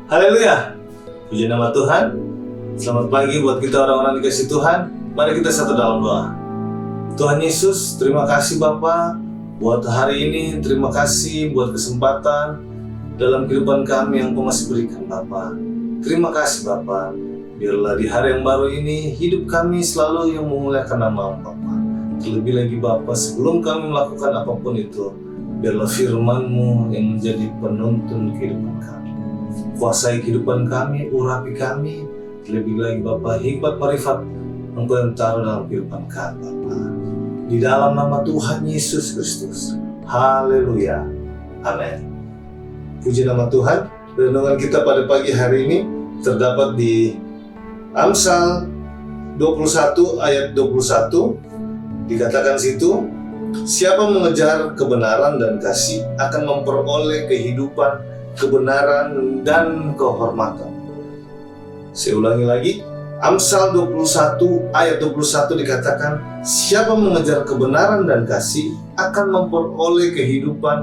Haleluya, puji nama Tuhan. Selamat pagi buat kita orang-orang dikasih Tuhan. Mari kita satu dalam doa. Tuhan Yesus, terima kasih Bapa buat hari ini. Terima kasih buat kesempatan dalam kehidupan kami yang Kau masih berikan Bapa. Terima kasih Bapa. Biarlah di hari yang baru ini hidup kami selalu yang memuliakan nama Bapa. Terlebih lagi Bapa, sebelum kami melakukan apapun itu, biarlah firman-Mu yang menjadi penuntun kehidupan kami. Kuasai kehidupan kami, urapi kami. Lebih lagi Bapa, hikmat marifat Engkau yang taruh dalam kehidupan kami Bapa. Di dalam nama Tuhan Yesus Kristus. Haleluya. Amin. Puji nama Tuhan. Renungan kita pada pagi hari ini terdapat di Amsal 21 ayat 21. Dikatakan situ, siapa mengejar kebenaran dan kasih akan memperoleh kehidupan, kebenaran, dan kehormatan. Saya ulangi lagi, Amsal 21 ayat 21 dikatakan, siapa mengejar kebenaran dan kasih akan memperoleh kehidupan,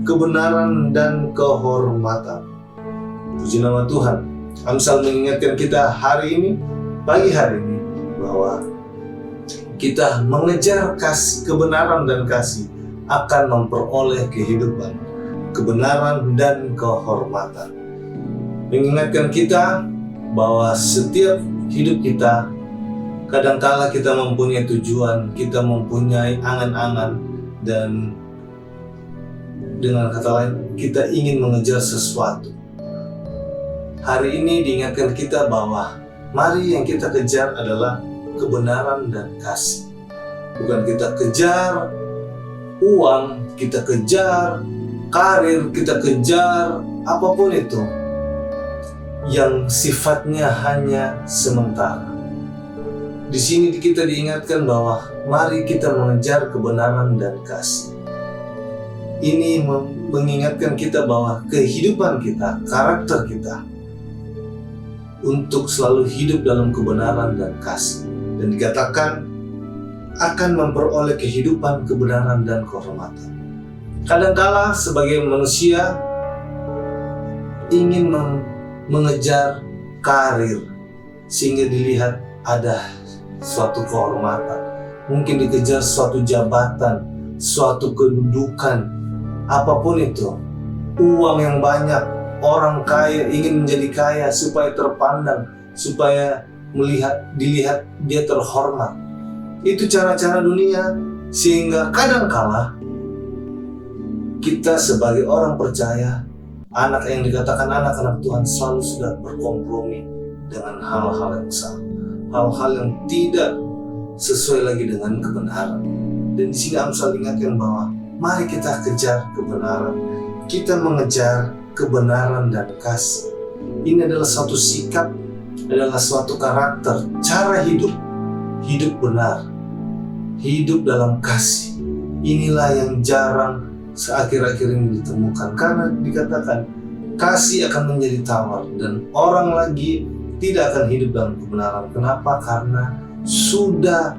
kebenaran, dan kehormatan. Puji nama Tuhan. Amsal mengingatkan kita hari ini, pagi hari ini, bahwa kita mengejar kasih, kebenaran dan kasih akan memperoleh kehidupan, kebenaran, dan kehormatan. Mengingatkan kita bahwa setiap hidup kita, kadangkala kita mempunyai tujuan, kita mempunyai angan-angan, dan dengan kata lain, kita ingin mengejar sesuatu. Hari ini diingatkan kita bahwa mari yang kita kejar adalah kebenaran dan kasih. Bukan kita kejar uang, kita kejar karir, kita kejar apapun itu yang sifatnya hanya sementara. Di sini kita diingatkan bahwa mari kita mengejar kebenaran dan kasih. Ini mengingatkan kita bahwa kehidupan kita, karakter kita untuk selalu hidup dalam kebenaran dan kasih. Dan dikatakan akan memperoleh kehidupan, kebenaran, dan kehormatan. Kadangkala sebagai manusia ingin mengejar karir sehingga dilihat ada suatu kehormatan, mungkin dikejar suatu jabatan, suatu kedudukan, apapun itu, uang yang banyak, orang kaya ingin menjadi kaya supaya terpandang, supaya dilihat dia terhormat. Itu cara-cara dunia, sehingga kadangkala kita sebagai orang percaya, anak yang dikatakan anak-anak Tuhan, selalu sudah berkompromi dengan hal-hal yang salah, hal-hal yang tidak sesuai lagi dengan kebenaran. Dan di sini Amsal ingatkan bahwa mari kita kejar kebenaran, kita mengejar kebenaran dan kasih. Ini adalah suatu sikap, adalah suatu karakter, cara hidup benar, hidup dalam kasih. Inilah yang jarang seakhir-akhir ini ditemukan, karena dikatakan kasih akan menjadi tawar dan orang lagi tidak akan hidup dalam kebenaran. Kenapa? Karena sudah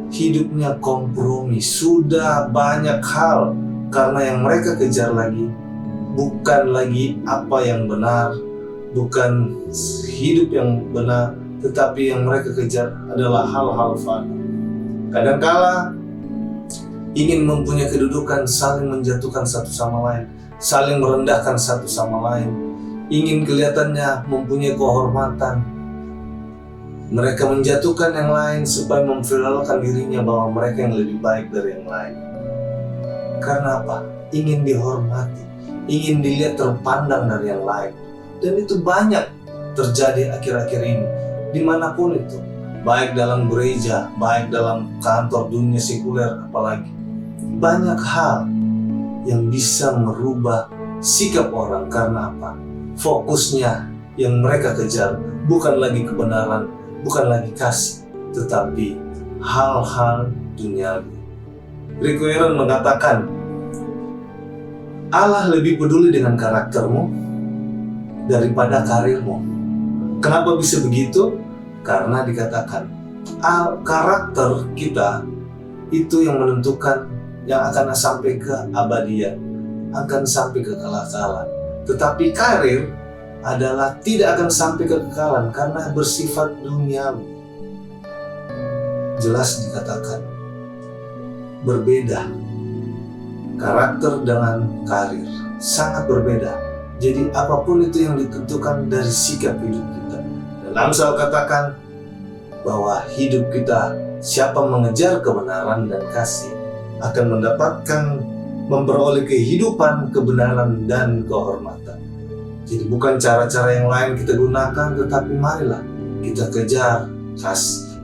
hidupnya kompromi, sudah banyak hal, karena yang mereka kejar lagi bukan lagi apa yang benar, bukan hidup yang benar, tetapi yang mereka kejar adalah hal-hal fana. Kadangkala ingin mempunyai kedudukan, saling menjatuhkan satu sama lain, saling merendahkan satu sama lain, ingin kelihatannya mempunyai kehormatan. Mereka menjatuhkan yang lain supaya memviralkan dirinya bahwa mereka yang lebih baik dari yang lain. Karena apa? Ingin dihormati, ingin dilihat terpandang dari yang lain. Dan itu banyak terjadi akhir-akhir ini, dimanapun itu, baik dalam gereja, baik dalam kantor, dunia sekuler, apalagi banyak hal yang bisa merubah sikap orang. Karena apa? Fokusnya yang mereka kejar bukan lagi kebenaran, bukan lagi kasih, tetapi hal-hal duniawi. Rick Warren mengatakan, Allah lebih peduli dengan karaktermu daripada karirmu. Kenapa bisa begitu? Karena dikatakan karakter kita itu yang menentukan, yang akan sampai ke abadian, akan sampai ke kekekalan. Tetapi karir adalah tidak akan sampai kekekalan karena bersifat duniawi. Jelas dikatakan berbeda karakter dengan karir, sangat berbeda. Jadi apapun itu yang ditentukan dari sikap hidup kita. Dan Amsal katakan bahwa hidup kita, siapa mengejar kebenaran dan kasih akan memperoleh kehidupan, kebenaran, dan kehormatan. Jadi bukan cara-cara yang lain kita gunakan, tetapi marilah kita kejar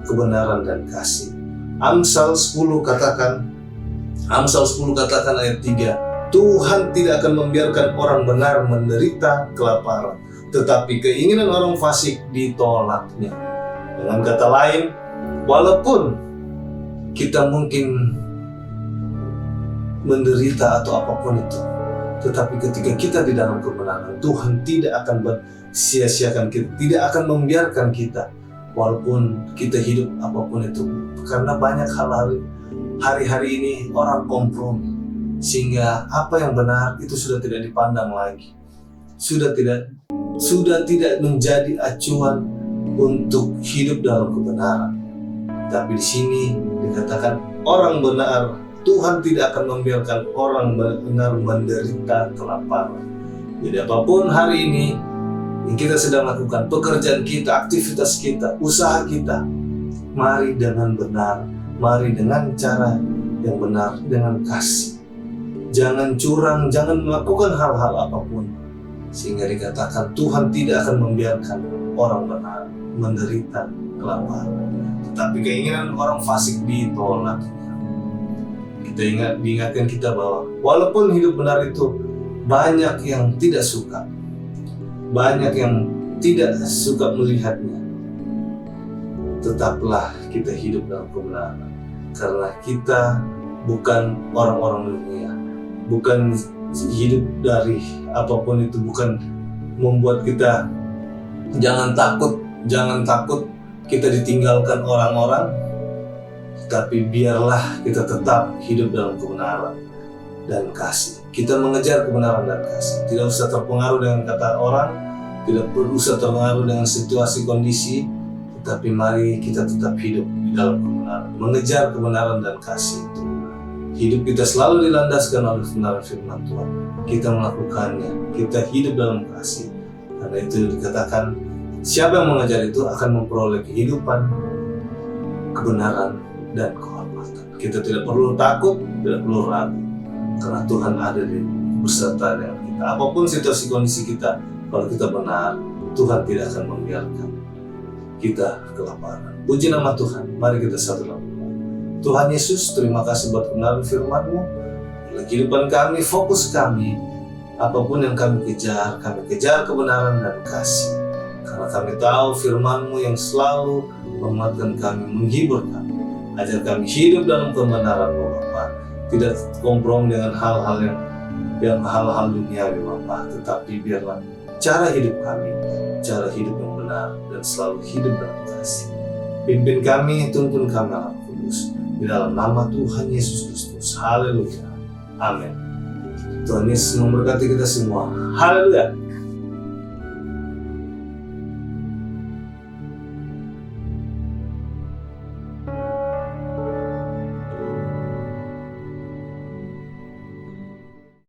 kebenaran dan kasih. Amsal 10 katakan ayat 3, Tuhan tidak akan membiarkan orang benar menderita kelaparan, tetapi keinginan orang fasik ditolaknya. Dengan kata lain, walaupun kita mungkin menderita atau apapun itu, tetapi ketika kita di dalam kebenaran, Tuhan tidak akan sia-siakan kita, tidak akan membiarkan kita walaupun kita hidup apapun itu. Karena banyak hal-hal hari-hari ini orang kompromi, sehingga apa yang benar itu sudah tidak dipandang lagi, sudah tidak menjadi acuan untuk hidup dalam kebenaran. Tapi di sini dikatakan orang benar, Tuhan tidak akan membiarkan orang benar menderita kelaparan. Jadi apapun hari ini yang kita sedang lakukan, pekerjaan kita, aktivitas kita, usaha kita, mari dengan benar, mari dengan cara yang benar, dengan kasih. Jangan curang, jangan melakukan hal-hal apapun, sehingga dikatakan Tuhan tidak akan membiarkan orang benar menderita kelaparan, tetapi keinginan orang fasik ditolak. Kita diingatkan kita bahwa walaupun hidup benar itu banyak yang tidak suka, banyak yang tidak suka melihatnya, tetaplah kita hidup dalam kebenaran, karena kita bukan orang-orang dunia, bukan hidup dari apapun itu, bukan membuat kita jangan takut kita ditinggalkan orang-orang, tapi biarlah kita tetap hidup dalam kebenaran dan kasih. Kita mengejar kebenaran dan kasih, tidak usah terpengaruh dengan kata orang, tidak perlu usah terpengaruh dengan situasi kondisi, tetapi mari kita tetap hidup di dalam kebenaran, mengejar kebenaran dan kasih itu. Hidup kita selalu dilandaskan oleh kebenaran firman Tuhan. Kita melakukannya, kita hidup dalam kasih. Karena itu dikatakan, siapa yang mengejar itu akan memperoleh kehidupan, kebenaran, dan kehormatan. Kita tidak perlu takut, tidak perlu ragu, karena Tuhan ada beserta dengan kita. Apapun situasi kondisi kita, kalau kita benar, Tuhan tidak akan membiarkan kita kelaparan. Puji nama Tuhan. Mari kita satu dalam doa. Tuhan Yesus, terima kasih buat kebenaran firman-Mu. Dalam kehidupan kami, fokus kami, apapun yang kami kejar kebenaran dan kasih. Karena kami tahu firman-Mu yang selalu menguatkan kami, menghibur kami. Ajar kami hidup dalam kebenaran-Mu, Bapa. Tidak kompromi dengan hal-hal yang hal-hal duniawi, Bapa. Tetapi biarlah cara hidup kami, cara hidup yang benar dan selalu hidup dalam kasih. Pimpin kami, tuntun kami, Allah Kudus. Di dalam nama Tuhan Yesus Kristus. Haleluya. Amin. Tuhan Yesus memberkati kita semua. Haleluya.